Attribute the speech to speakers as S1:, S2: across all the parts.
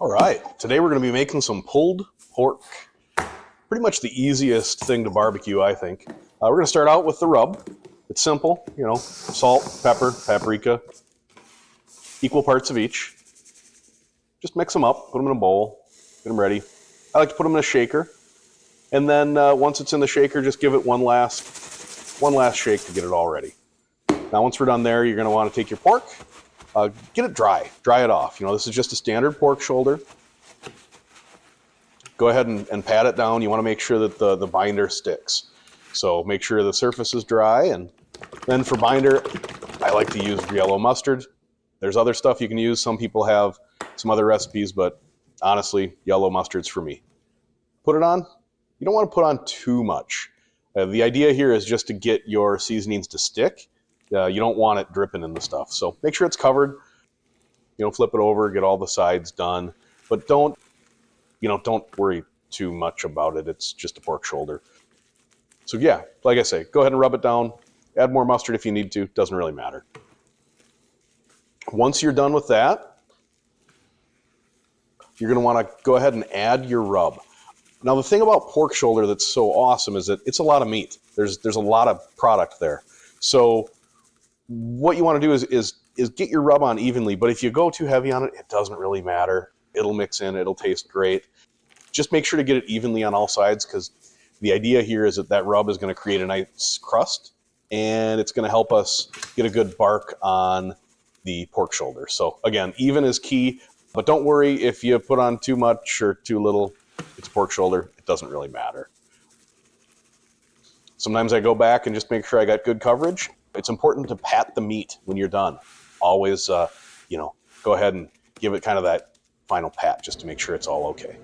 S1: All right, today we're going to be making some pulled pork. Pretty much the easiest thing to barbecue, I think. We're going to start out with the rub. It's simple, you know, salt, pepper, paprika, equal parts of each. Just mix them up, put them in a bowl, get them ready. I like to put them in a shaker. And then once it's in the shaker, just give it one last shake to get it all ready. Now, once we're done there, you're going to want to take your pork, get it dry it off. You know, this is just a standard pork shoulder. Go ahead and pat it down. You want to make sure that the binder sticks. So make sure the surface is dry. And then for binder, I like to use yellow mustard. There's other stuff you can use. Some people have some other recipes, but honestly, yellow mustard's for me. Put it on. You don't want to put on too much. The idea here is just to get your seasonings to stick. You don't want it dripping in the stuff. So make sure it's covered. You know, flip it over, get all the sides done. But don't worry too much about it. It's just a pork shoulder. So yeah, like I say, go ahead and rub it down. Add more mustard if you need to. Doesn't really matter. Once you're done with that, you're going to want to go ahead and add your rub. Now, the thing about pork shoulder that's so awesome is that it's a lot of meat. There's a lot of product there. So what you want to do is get your rub on evenly. But if you go too heavy on it, it doesn't really matter. It'll mix in. It'll taste great. Just make sure to get it evenly on all sides, because the idea here is that rub is going to create a nice crust, and it's going to help us get a good bark on the pork shoulder. So again, even is key, but don't worry if you put on too much or too little. It's pork shoulder. It doesn't really matter. Sometimes I go back and just make sure I got good coverage. It's important to pat the meat when you're done. Always, go ahead and give it kind of that final pat just to make sure it's all okay.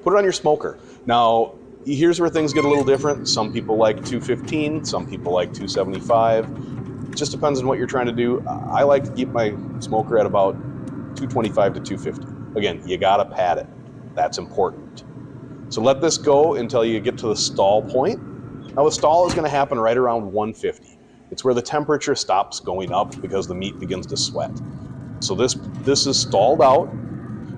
S1: Put it on your smoker. Now, here's where things get a little different. Some people like 215, some people like 275. It just depends on what you're trying to do. I like to keep my smoker at about 225 to 250. Again, you gotta pat it. That's important. So let this go until you get to the stall point. Now the stall is gonna happen right around 150. It's where the temperature stops going up because the meat begins to sweat. So this is stalled out.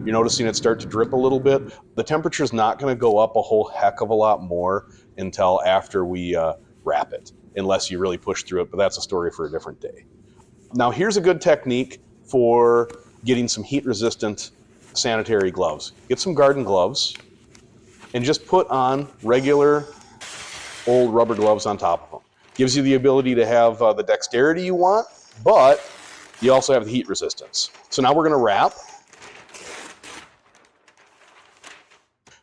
S1: You're noticing it start to drip a little bit. The temperature is not going to go up a whole heck of a lot more until after we wrap it, unless you really push through it, but that's a story for a different day. Now here's a good technique for getting some heat-resistant sanitary gloves. Get some garden gloves and just put on regular old rubber gloves on top of them. Gives you the ability to have the dexterity you want, but you also have the heat resistance. So now we're going to wrap.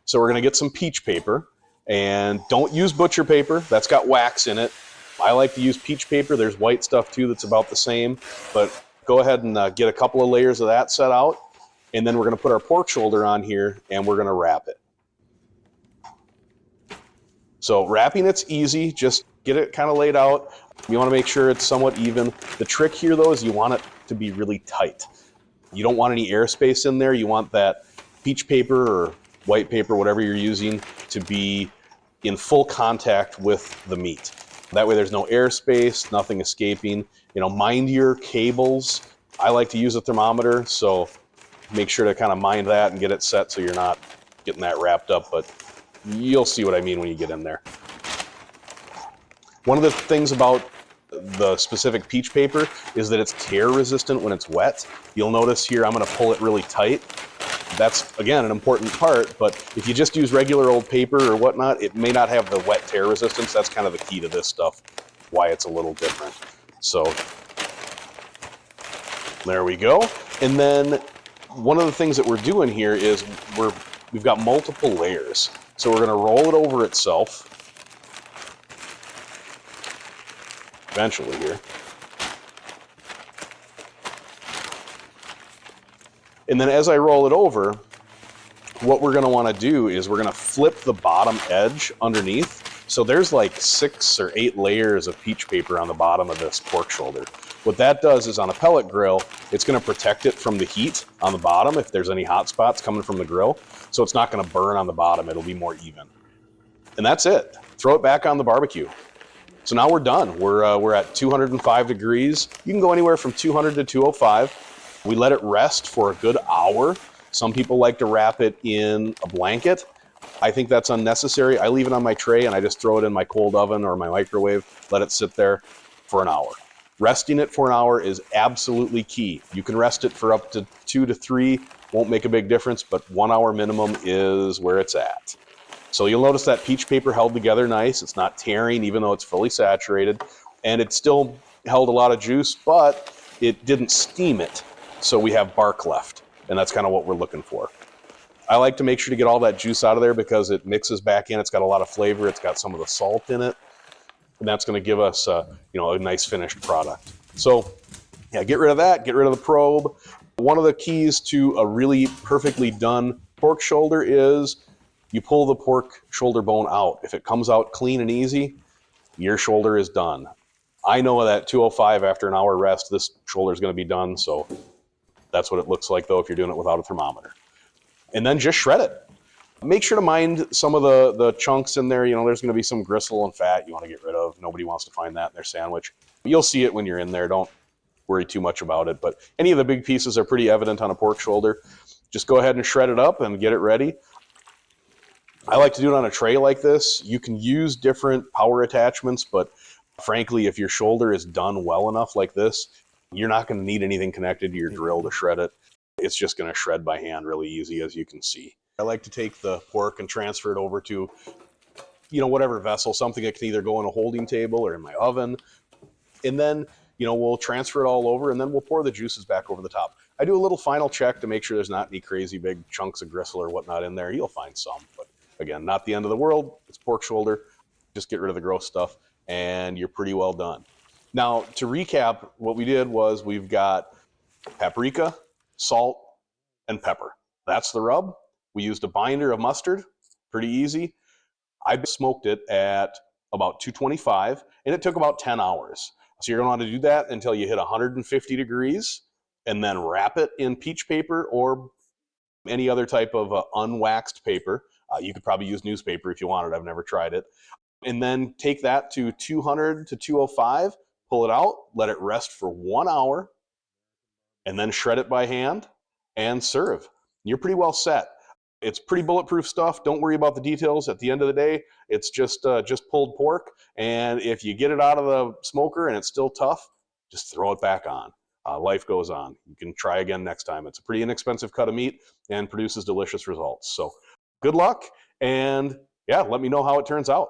S1: So we're going to get some peach paper, and don't use butcher paper. That's got wax in it. I like to use peach paper. There's white stuff too that's about the same, but go ahead and get a couple of layers of that set out, and then we're going to put our pork shoulder on here, and we're going to wrap it. So wrapping, it's easy. Just get it kind of laid out. You want to make sure it's somewhat even. The trick here, though, is you want it to be really tight. You don't want any airspace in there. You want that peach paper or white paper, whatever you're using, to be in full contact with the meat. That way there's no airspace, nothing escaping. You know, mind your cables. I like to use a thermometer, so make sure to kind of mind that and get it set so you're not getting that wrapped up, but you'll see what I mean when you get in there. One of the things about the specific peach paper is that it's tear resistant when it's wet. You'll notice here I'm going to pull it really tight. That's, again, an important part, but if you just use regular old paper or whatnot, it may not have the wet tear resistance. That's kind of the key to this stuff, why it's a little different. So there we go. And then one of the things that we're doing here is we've got multiple layers. So we're going to roll it over itself eventually here. And then as I roll it over, what we're going to want to do is we're going to flip the bottom edge underneath. So there's like 6 or 8 layers of peach paper on the bottom of this pork shoulder. What that does is on a pellet grill, it's going to protect it from the heat on the bottom if there's any hot spots coming from the grill. So it's not going to burn on the bottom. It'll be more even. And that's it. Throw it back on the barbecue. So now we're done. We're at 205 degrees. You can go anywhere from 200 to 205. We let it rest for a good hour. Some people like to wrap it in a blanket. I think that's unnecessary. I leave it on my tray and I just throw it in my cold oven or my microwave, let it sit there for an hour. Resting it for an hour is absolutely key. You can rest it for up to 2 to 3, won't make a big difference, but 1 hour minimum is where it's at. So you'll notice that peach paper held together nice. It's not tearing even though it's fully saturated, and it still held a lot of juice, but it didn't steam it. So we have bark left, and that's kind of what we're looking for. I like to make sure to get all that juice out of there because it mixes back in. It's got a lot of flavor. It's got some of the salt in it, and that's going to give us a nice finished product. So yeah, get rid of that. Get rid of the probe. One of the keys to a really perfectly done pork shoulder is you pull the pork shoulder bone out. If it comes out clean and easy, your shoulder is done. I know that 205 after an hour rest, this shoulder is going to be done. So that's what it looks like though if you're doing it without a thermometer. And then just shred it. Make sure to mind some of the chunks in there. There's going to be some gristle and fat you want to get rid of. Nobody wants to find that in their sandwich. You'll see it when you're in there. Don't worry too much about it. But any of the big pieces are pretty evident on a pork shoulder. Just go ahead and shred it up and get it ready. I like to do it on a tray like this. You can use different power attachments, but frankly, if your shoulder is done well enough like this, you're not going to need anything connected to your drill to shred it. It's just going to shred by hand really easy, as you can see. I like to take the pork and transfer it over to, whatever vessel, something that can either go on a holding table or in my oven. And then, we'll transfer it all over and then we'll pour the juices back over the top. I do a little final check to make sure there's not any crazy big chunks of gristle or whatnot in there. You'll find some, but again, not the end of the world. It's pork shoulder. Just get rid of the gross stuff and you're pretty well done. Now, to recap, what we did was we've got paprika, salt, and pepper. That's the rub. We used a binder of mustard, pretty easy. I smoked it at about 225, and it took about 10 hours. So you're going to want to do that until you hit 150 degrees, and then wrap it in peach paper or any other type of unwaxed paper. You could probably use newspaper if you wanted. I've never tried it. And then take that to 200 to 205, pull it out, let it rest for 1 hour, and then shred it by hand and serve. You're pretty well set. It's pretty bulletproof stuff. Don't worry about the details. At the end of the day, it's just pulled pork. And if you get it out of the smoker and it's still tough, just throw it back on. Life goes on. You can try again next time. It's a pretty inexpensive cut of meat and produces delicious results. So good luck. And yeah, let me know how it turns out.